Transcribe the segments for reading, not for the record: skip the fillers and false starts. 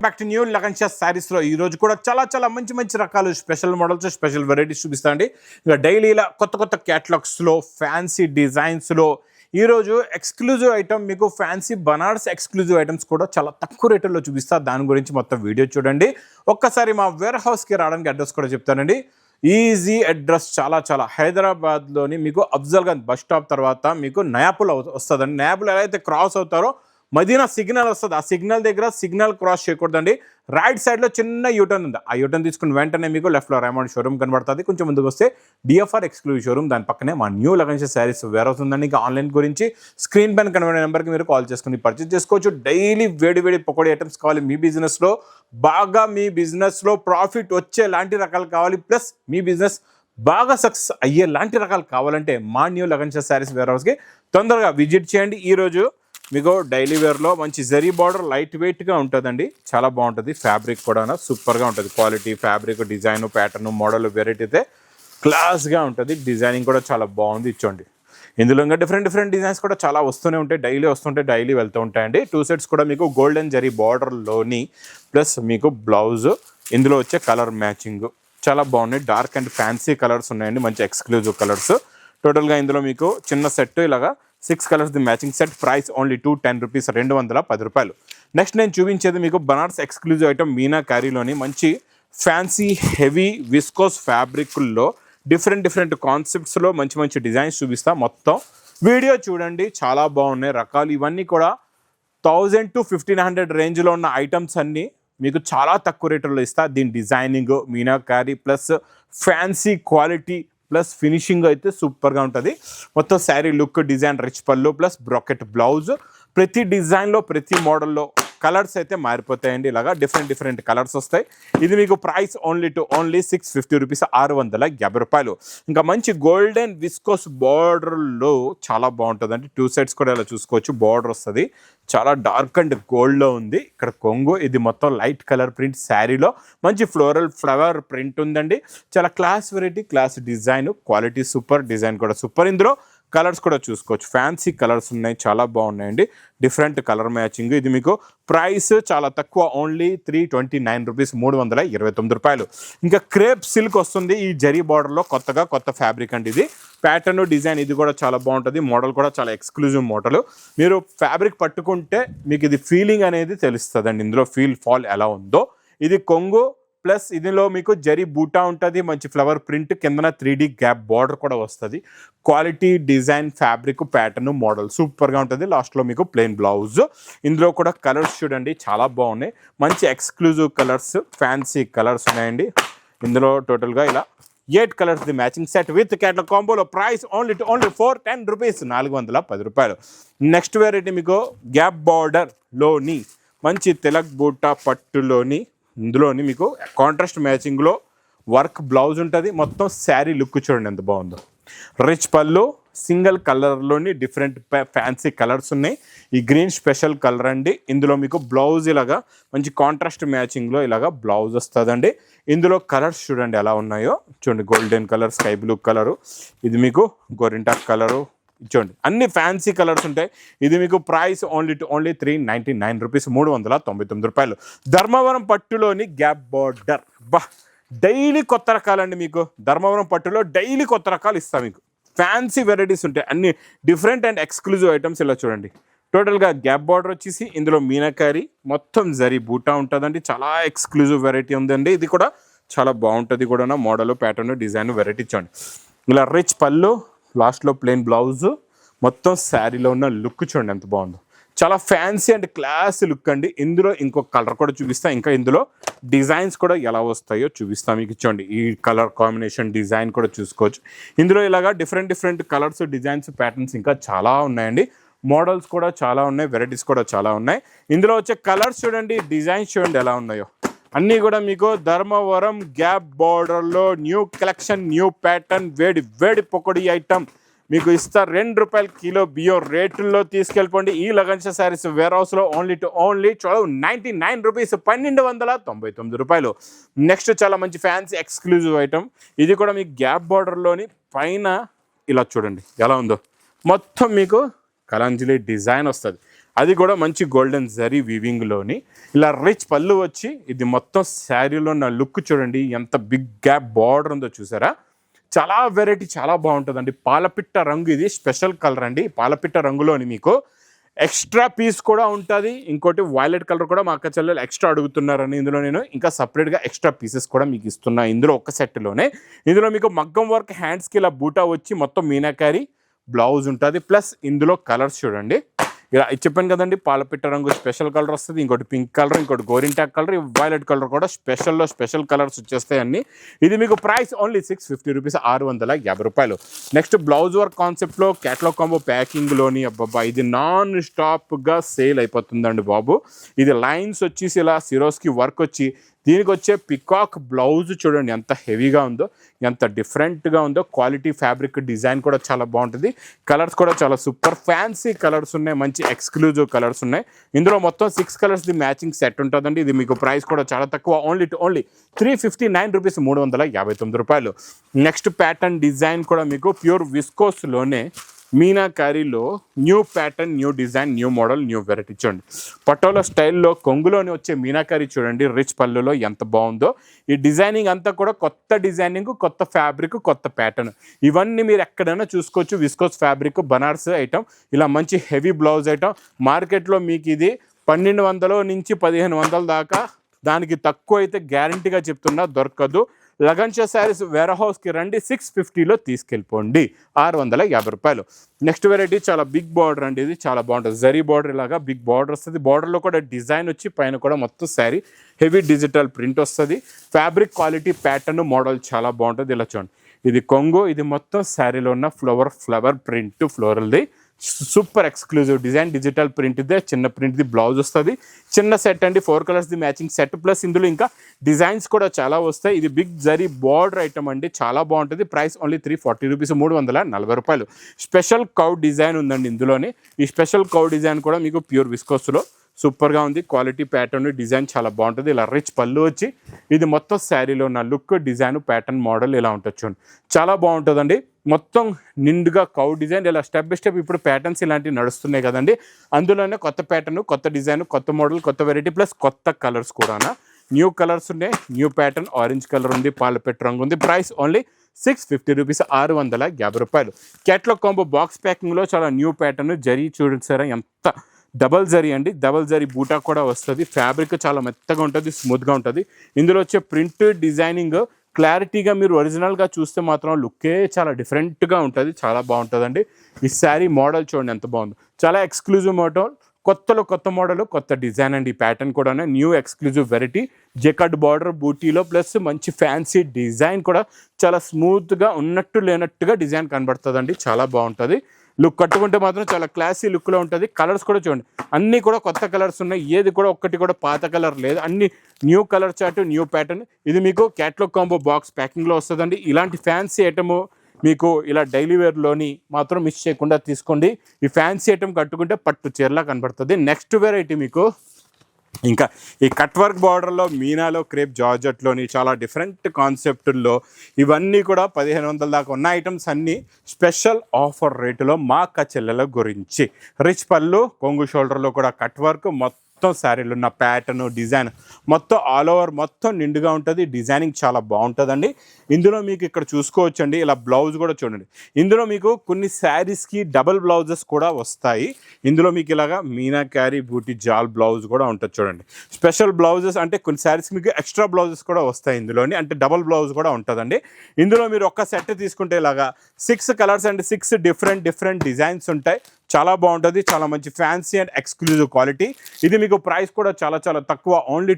Back to new Lagansha శారీస్లో ఈరోజు కూడా చాలా మంచి మంచి రకాలు స్పెషల్ మోడల్స్ స్పెషల్ వెరైటీస్ చూపిస్తా అండి. ఇక డైలీలా కొత్త క్యాటలాగ్స్లో ఫ్యాన్సీ డిజైన్స్లో ఈరోజు ఎక్స్క్లూజివ్ ఐటమ్ మీకు ఫ్యాన్సీ బనారస్ ఎక్స్క్లూజివ్ ఐటమ్స్ కూడా చాలా తక్కువ రేటుల్లో చూపిస్తా. దాని గురించి మొత్తం వీడియో చూడండి. ఒక్కసారి మా వేర్ హౌస్కి రావడానికి అడ్రస్ కూడా చెప్తానండి. ఈజీ అడ్రస్ చాలా హైదరాబాద్లోని మీకు అఫ్జల్గంజ్ బస్ స్టాప్ తర్వాత మీకు నయాపుల్ వస్తుందండి. నయాపుల్ ఎలా అయితే క్రాస్ అవుతారో మదీనా సిగ్నల్ వస్తుంది. ఆ సిగ్నల్ దగ్గర సిగ్నల్ క్రాస్ చేయకూడదండి. రైట్ సైడ్లో చిన్న యూటర్న్ ఉంది. ఆ యూటర్న్ తీసుకుని వెంటనే మీకు లెఫ్ట్లో రైమండ్ షోరూమ్ కనబడుతుంది. కొంచెం ముందుకు వస్తే డిఎఫ్ఆర్ ఎక్స్క్లూజివ్ షోరూమ్, దాని పక్కనే మా న్యూ లగన్షా శారీస్ వేర్ అవుతుందండి. ఇంకా ఆన్లైన్ గురించి స్క్రీన్ పైన కనబడే నెంబర్కి మీరు కాల్ చేసుకుని పర్చేజ్ చేసుకోవచ్చు. డైలీ వేడి పకోడీ ఐటమ్స్ కావాలి మీ బిజినెస్లో, బాగా మీ బిజినెస్లో ప్రాఫిట్ వచ్చే లాంటి రకాలు కావాలి, ప్లస్ మీ బిజినెస్ బాగా సక్సెస్ అయ్యే లాంటి రకాలు కావాలంటే మా న్యూ లగన్షా శారీస్ వేర్ హౌస్కి తొందరగా విజిట్ చేయండి. ఈరోజు మీకు డైలీ వేర్లో మంచి జరీ బార్డర్ లైట్ వెయిట్గా ఉంటుందండి. చాలా బాగుంటుంది. ఫ్యాబ్రిక్ కూడా సూపర్గా ఉంటుంది. Quality fabric, design, pattern, model variety అయితే క్లాస్గా ఉంటుంది. డిజైనింగ్ కూడా చాలా బాగుంది. ఇచ్చోండి, ఇందులో ఇంకా డిఫరెంట్ డిజైన్స్ కూడా చాలా వస్తూనే ఉంటాయి. డైలీ వెళ్తూ ఉంటాయండి. 2 సెట్స్ కూడా మీకు గోల్డెన్ జరీ బార్డర్లోని ప్లస్ మీకు బ్లౌజ్, ఇందులో వచ్చే కలర్ మ్యాచింగ్ చాలా బాగున్నాయి. డార్క్ అండ్ ఫ్యాన్సీ కలర్స్ ఉన్నాయండి, మంచి ఎక్స్క్లూజివ్ కలర్స్. టోటల్గా ఇందులో మీకు చిన్న సెట్ ఇలాగా 6 colours the matching set. Price only 210 rupees, 210 రూపాయలు. నెక్స్ట్ నేను చూపించేది మీకు బనారస్ ఎక్స్క్లూజివ్ ఐటమ్ మీనా క్యారీలోని మంచి ఫ్యాన్సీ హెవీ విస్కోస్ ఫ్యాబ్రిక్లో డిఫరెంట్ కాన్సెప్ట్స్లో మంచి డిజైన్స్ చూపిస్తా. మొత్తం వీడియో చూడండి, చాలా బాగున్నాయి రకాలు. ఇవన్నీ కూడా 1000 to 1500 రేంజ్లో ఉన్న ఐటమ్స్ అన్నీ మీకు చాలా తక్కువ రేట్లలో ఇస్తా. దీని designing Meena carry plus fancy quality plus finishing అయితే సూపర్గా ఉంటుంది. మొత్తం శారీ లుక్, డిజైన్, రిచ్ పళ్ళు ప్లస్ బ్రాకెట్ బ్లౌజ్. ప్రతి డిజైన్లో ప్రతి మోడల్లో కలర్స్ అయితే మారిపోతాయండి. ఇలాగా డిఫరెంట్ కలర్స్ వస్తాయి. ఇది మీకు ప్రైస్ ఓన్లీ 650 రూపీస్, 650 రూపాయలు. ఇంకా మంచి గోల్డెన్ విస్కోస్ బార్డర్లో చాలా బాగుంటుందండి. 2 సెట్స్ కూడా ఇలా చూసుకోవచ్చు. బార్డర్ వస్తుంది, చాలా డార్క్ అండ్ గోల్డ్లో ఉంది. ఇక్కడ కొంగు, ఇది మొత్తం లైట్ కలర్ ప్రింట్. శారీలో మంచి ఫ్లోరల్ ఫ్లవర్ ప్రింట్ ఉందండి. చాలా class variety, class design, quality super, design కూడా సూపర్. ఇందులో కలర్స్ కూడా చూసుకోవచ్చు. ఫ్యాన్సీ కలర్స్ ఉన్నాయి, చాలా బాగున్నాయండి. Different colour matching. ఇది మీకు ప్రైస్ చాలా తక్కువ, ఓన్లీ 329 రూపీస్, 329 రూపాయలు. ఇంకా క్రేప్ సిల్క్ వస్తుంది ఈ జరీ బార్డర్లో. కొత్త ఫ్యాబ్రిక్ అండి. ఇది ప్యాటర్న్, డిజైన్ ఇది కూడా చాలా బాగుంటుంది. మోడల్ కూడా చాలా ఎక్స్క్లూజివ్ మోడల్. మీరు ఫ్యాబ్రిక్ పట్టుకుంటే మీకు ఇది ఫీలింగ్ అనేది తెలుస్తుందండి. ఇందులో ఫాల్ ఎలా ఉందో. ఇది కొంగు ప్లస్ ఇందులో మీకు జరీ బూటా ఉంటుంది, మంచి ఫ్లవర్ ప్రింట్, కిందన 3D గ్యాప్ బార్డర్ కూడా వస్తుంది. Quality, design, fabric, pattern, model సూపర్గా ఉంటుంది. లాస్ట్లో మీకు ప్లెయిన్ బ్లౌజ్. ఇందులో కూడా కలర్స్ చూడండి, చాలా బాగున్నాయి. మంచి ఎక్స్క్లూజివ్ కలర్స్, ఫ్యాన్సీ కలర్స్ ఉన్నాయండి. ఇందులో టోటల్గా ఇలా 8 colours the matching set with catalogue కాంబోలో. ప్రైస్ ఓన్లీ 410 రూపీస్, 410 రూపాయలు. నెక్స్ట్ వెరైటీ మీకు గ్యాప్ బార్డర్లోని మంచి తిలక్ బూటా పట్టులోని, ఇందులోని మీకు కాంట్రాస్ట్ మ్యాచింగ్లో వర్క్ బ్లౌజ్ ఉంటుంది. మొత్తం శారీ లుక్ చూడండి ఎంత బాగుందో. రిచ్ పళ్ళు, సింగిల్ కలర్లోని డిఫరెంట్ ఫ్యాన్సీ కలర్స్ ఉన్నాయి. ఈ గ్రీన్ స్పెషల్ కలర్ అండి. ఇందులో మీకు బ్లౌజ్ ఇలాగా మంచి కాంట్రాస్ట్ మ్యాచింగ్లో ఇలాగా బ్లౌజ్ వస్తుందండి. ఇందులో కలర్స్ చూడండి ఎలా ఉన్నాయో. చూడండి, golden colour, sky blue colour, ఇది మీకు గోరింటాక్ కలరు. చూడండి, అన్ని ఫ్యాన్సీ కలర్స్ ఉంటాయి. ఇది మీకు ప్రైస్ ఓన్లీ 399 రూపీస్, 399 రూపాయలు. ధర్మవరం పట్టులోని గ్యాప్ బార్డర్. డైలీ కొత్త రకాలండి. మీకు ధర్మవరం పట్టులో డైలీ కొత్త రకాలు ఇస్తాం. మీకు ఫ్యాన్సీ వెరైటీస్ ఉంటాయి, అన్ని డిఫరెంట్ అండ్ ఎక్స్క్లూజివ్ ఐటమ్స్. ఇలా చూడండి, టోటల్గా గ్యాప్ బార్డర్ వచ్చేసి ఇందులో మీనాకారి మొత్తం జరీ బూటా ఉంటుందండి. చాలా ఎక్స్క్లూజివ్ వెరైటీ ఉందండి. ఇది కూడా చాలా బాగుంటుంది కూడా. మోడల్, ప్యాటర్న్, డిజైన్ వెరైటీ చూడండి. ఇలా రిచ్ పళ్ళు, లాస్ట్లో ప్లెయిన్ బ్లౌజ్. మొత్తం శారీలో ఉన్న లుక్ చూడండి ఎంత బాగుందో. చాలా ఫ్యాన్సీ అండ్ క్లాస్ లుక్ అండి. ఇందులో ఇంకొక కలర్ కూడా చూపిస్తా. ఇంకా ఇందులో డిజైన్స్ కూడా ఎలా వస్తాయో చూపిస్తా మీకు. ఇచ్చోండి, ఈ కలర్ కాంబినేషన్ డిజైన్ కూడా చూసుకోవచ్చు. ఇందులో ఇలాగా డిఫరెంట్ కలర్స్, డిజైన్స్, ప్యాటర్న్స్ ఇంకా చాలా ఉన్నాయండి. మోడల్స్ కూడా చాలా ఉన్నాయి, వెరైటీస్ కూడా చాలా ఉన్నాయి. ఇందులో వచ్చే కలర్స్ చూడండి, డిజైన్స్ చూడండి ఎలా ఉన్నాయో. అన్నీ కూడా మీకు ధర్మవరం గ్యాప్ బార్డర్లో న్యూ కలెక్షన్, న్యూ ప్యాటర్న్, వేడి పకోడీ ఐటమ్ మీకు ఇస్తా. 2 రూపాయలు కిలో బియ్యం రేటుల్లో తీసుకెళ్ళిపోండి. ఈ లగన్షా శారీస్ వేర్ హౌస్లో ఓన్లీ 99 రూపీస్, 1299 రూపాయలు. నెక్స్ట్ చాలా మంచి ఫ్యాన్సీ ఎక్స్క్లూజివ్ ఐటమ్. ఇది కూడా మీకు గ్యాప్ బార్డర్లోని పైన ఇలా చూడండి ఎలా ఉందో. మొత్తం మీకు కలంజలి డిజైన్ వస్తుంది. అది కూడా మంచి గోల్డెన్ జరీ వీవింగ్లోని ఇలా రిచ్ పళ్ళు వచ్చి ఇది మొత్తం శారీలో ఉన్న లుక్ చూడండి ఎంత బిగ్ గ్యాప్ బార్డర్ ఉందో చూసారా. చాలా వెరైటీ చాలా బాగుంటుందండి. పాలపిట్ట రంగు ఇది స్పెషల్ కలర్ అండి. పాలపిట్ట రంగులోని మీకు ఎక్స్ట్రా పీస్ కూడా ఉంటుంది. ఇంకోటి వైలెట్ కలర్ కూడా మా అక్క చెల్లెలు ఎక్స్ట్రా అడుగుతున్నారని ఇందులో నేను ఇంకా సపరేట్గా ఎక్స్ట్రా పీసెస్ కూడా మీకు ఇస్తున్నా ఇందులో ఒక సెట్లోనే. ఇందులో మీకు మగ్గం వర్క్ హ్యాండ్స్కి ఇలా బూటా వచ్చి మొత్తం మీనాకారి బ్లౌజ్ ఉంటుంది. ప్లస్ ఇందులో కలర్స్ చూడండి ఇలా చెప్పాను కదండి, పాలపిట్ట రంగు స్పెషల్ కలర్ వస్తుంది, ఇంకోటి పింక్ కలర్, ఇంకోటి గోరింటాక్ కలర్, వైలెట్ కలర్ కూడా స్పెషల్లో స్పెషల్ కలర్స్ వచ్చేస్తాయి అన్ని. ఇది మీకు ప్రైస్ ఓన్లీ 650 రూపీస్, 650 రూపాయలు. నెక్స్ట్ బ్లౌజ్ వర్క్ కాన్సెప్ట్లో క్యాటలాగ్ కాంబో ప్యాకింగ్లోని అబ్బాబా ఇది నాన్ స్టాప్గా సేల్ అయిపోతుందండి బాబు. ఇది లైన్స్ వచ్చేసి ఇలా సిరోస్కి వర్క్ వచ్చి దీనికి వచ్చే పికాక్ బ్లౌజ్ చూడండి ఎంత హెవీగా ఉందో, ఎంత డిఫరెంట్గా ఉందో. క్వాలిటీ ఫ్యాబ్రిక్ డిజైన్ కూడా చాలా బాగుంటుంది. కలర్స్ కూడా చాలా సూపర్ ఫ్యాన్సీ కలర్స్ ఉన్నాయి, మంచి ఎక్స్క్లూజివ్ కలర్స్ ఉన్నాయి. ఇందులో మొత్తం 6 కలర్స్ది మ్యాచింగ్ సెట్ ఉంటుందండి. ఇది మీకు ప్రైస్ కూడా చాలా తక్కువ, ఓన్లీ 359 రూపీస్, 359 రూపాయలు. నెక్స్ట్ ప్యాటర్న్ డిజైన్ కూడా మీకు ప్యూర్ విస్కోస్లోనే మీనాకారీలో new pattern, new design, new model, new variety చూడండి. పటోలా స్టైల్లో కొంగులోని వచ్చే మీనాకారీ చూడండి రిచ్ పళ్ళులో ఎంత బాగుందో. ఈ డిజైనింగ్ అంతా కూడా కొత్త డిజైనింగ్, కొత్త ఫ్యాబ్రిక్, కొత్త ప్యాటర్న్ ఇవన్నీ మీరు ఎక్కడైనా చూసుకోవచ్చు. విస్కోస్ ఫ్యాబ్రిక్, బనారస్ ఐటమ్, ఇలా మంచి హెవీ బ్లౌజ్ ఐటమ్. మార్కెట్లో మీకు ఇది 1200 నుంచి 1500 దాకా, దానికి తక్కువ అయితే గ్యారంటీగా చెప్తున్నా దొరకదు. లగన్షా శారీస్ వేర్ హౌస్కి రండి, 650లో తీసుకెళ్ళిపోండి, 650 రూపాయలు. నెక్స్ట్ వెరైటీ చాలా బిగ్ బార్డర్ అండి. ఇది చాలా బాగుంటుంది. జరీ బార్డర్ ఇలాగా బిగ్ బార్డర్ వస్తుంది. బార్డర్లో కూడా డిజైన్ వచ్చి పైన కూడా మొత్తం శారీ హెవీ డిజిటల్ ప్రింట్ వస్తుంది. ఫ్యాబ్రిక్ క్వాలిటీ ప్యాటర్న్ మోడల్ చాలా బాగుంటుంది. ఇలా చూడండి, ఇది కొంగు, ఇది మొత్తం శారీలో ఉన్న ఫ్లవర్ ప్రింట్ ఫ్లోరల్ది super exclusive design. Digital print ఇదే, చిన్న ప్రింట్ది బ్లౌజ్ వస్తుంది. చిన్న సెట్ అండి, 4 కలర్స్ది మ్యాచింగ్ సెట్. ప్లస్ ఇందులో ఇంకా డిజైన్స్ కూడా చాలా వస్తాయి. ఇది బిగ్ జరీ బార్డర్ ఐటమ్ అండి, చాలా బాగుంటుంది. ప్రైస్ ఓన్లీ 340 రూపీస్, 340 రూపాయలు. స్పెషల్ కౌ డిజైన్ ఉందండి ఇందులోనే. ఈ స్పెషల్ కౌ డిజైన్ కూడా మీకు ప్యూర్ విస్కోస్లో సూపర్గా ఉంది. క్వాలిటీ ప్యాటర్న్ డిజైన్ చాలా బాగుంటుంది. ఇలా రిచ్ పళ్ళు వచ్చి ఇది మొత్తం శారీలో ఉన్న లుక్, డిజైన్, ప్యాటర్న్ మోడల్ ఇలా ఉంటుంది చూడండి, చాలా బాగుంటుందండి. మొత్తం నిండుగా కౌ డిజైన్ ఇలా స్టెప్ బై స్టెప్ ఇప్పుడు ప్యాటర్న్స్ ఇలాంటివి నడుస్తున్నాయి కదండి. అందులోనే కొత్త ప్యాటర్న్, కొత్త డిజైన్, కొత్త మోడల్, కొత్త వెరైటీ, ప్లస్ కొత్త కలర్స్ కూడా. న్యూ కలర్స్ ఉన్నాయి. న్యూ ప్యాటర్న్ ఆరెంజ్ కలర్ ఉంది, పాలపెట్ట రంగు ఉంది. ప్రైస్ ఓన్లీ 650 రూపీస్, 650 రూపాయలు. క్యాట్లాగ్ కాంబో బాక్స్ ప్యాకింగ్లో చాలా న్యూ ప్యాటర్న్ జరీ చూడండి ఎంత డబల్ జరీ అండి. డబల్ జరీ బూటా కూడా వస్తుంది. ఫ్యాబ్రిక్ చాలా మెత్తగా ఉంటుంది, స్మూత్గా ఉంటుంది. ఇందులో వచ్చే ప్రింట్ డిజైనింగ్ క్లారిటీగా మీరు ఒరిజినల్గా చూస్తే మాత్రం లుక్కే చాలా డిఫరెంట్గా ఉంటుంది, చాలా బాగుంటుందండి. ఈ శారీ మోడల్ చూడండి ఎంత బాగుందో, చాలా ఎక్స్క్లూజివ్ మోడల్, కొత్త మోడల్, కొత్త డిజైన్ అండి. ఈ ప్యాటర్న్ కూడా new exclusive variety. Jacquard border బూటీలో ప్లస్ మంచి ఫ్యాన్సీ డిజైన్ కూడా చాలా స్మూత్గా ఉన్నట్టు లేనట్టుగా డిజైన్ కనబడుతుందండి, చాలా బాగుంటుంది. లుక్ కట్టుకుంటే మాత్రం చాలా క్లాసీ లుక్లో ఉంటుంది. కలర్స్ కూడా చూడండి, అన్నీ కూడా కొత్త కలర్స్ ఉన్నాయి. ఏది కూడా ఒక్కటి కూడా పాత కలర్ లేదు, అన్ని new colour chart, new pattern. ఇది మీకు క్యాట్లాగ్ కాంబో బాక్స్ ప్యాకింగ్లో వస్తుందండి. ఇలాంటి ఫ్యాన్సీ ఐటమ్ మీకు ఇలా డైలీ వేర్లోని మాత్రం మిస్ చేయకుండా తీసుకోండి. ఈ ఫ్యాన్సీ ఐటమ్ కట్టుకుంటే పట్టు చీరలా కనబడుతుంది. నెక్స్ట్ వెరైటీ మీకు ఇంకా ఈ కట్ వర్క్ బార్డర్లో మీనాలో క్రేప్ జార్జెట్లోని చాలా డిఫరెంట్ కాన్సెప్టుల్లో ఇవన్నీ కూడా 1500 దాకా ఉన్న ఐటమ్స్ అన్నీ స్పెషల్ ఆఫర్ రేటులో మా అక్క చెల్లెల గురించి. రిచ్ పళ్ళు, కొంగు షోల్డర్లో కూడా కట్ వర్క్, మొత్తం శారీలో ఉన్న ప్యాటర్న్, డిజైన్ మొత్తం ఆల్ ఓవర్ మొత్తం నిండుగా ఉంటుంది. డిజైనింగ్ చాలా బాగుంటుందండి. ఇందులో మీకు ఇక్కడ చూసుకోవచ్చండి, ఇలా బ్లౌజ్ కూడా చూడండి. ఇందులో మీకు కొన్ని శారీస్కి డబల్ బ్లౌజెస్ కూడా వస్తాయి. ఇందులో మీకు ఇలాగా మీనాకారీ బూటీ జాల్ బ్లౌజ్ కూడా ఉంటుంది చూడండి. స్పెషల్ బ్లౌజెస్ అంటే కొన్ని శారీస్కి మీకు ఎక్స్ట్రా బ్లౌజెస్ కూడా వస్తాయి ఇందులోని, అంటే డబల్ బ్లౌజ్ కూడా ఉంటుందండి. ఇందులో మీరు ఒక్క సెట్ తీసుకుంటే ఇలాగా 6 కలర్స్ అండ్ 6 డిఫరెంట్ డిజైన్స్ ఉంటాయి. చాలా బాగుంటుంది, చాలా మంచి ఫ్యాన్సీ అండ్ ఎక్స్క్లూజివ్ క్వాలిటీ. ఇది మీకు ప్రైస్ కూడా చాలా తక్కువ, ఓన్లీ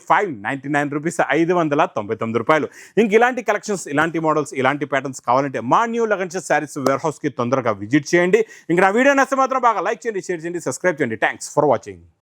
599 రూపీస్, 599 రూపాయలు. ఇంక ఇలాంటి కలెక్షన్స్, ఇలాంటి మోడల్స్, ఇలాంటి ప్యాటర్న్స్ కావాలంటే మా న్యూ లగన్షా శారీస్ వేర్ హౌస్కి తొందరగా విజిట్ చేయండి. ఇంకా నా వీడియో నచ్చితే మాత్రం బాగా లైక్ చేయండి, షేర్ చేయండి, సబ్స్క్రైబ్ చేయండి. Thanks for watching.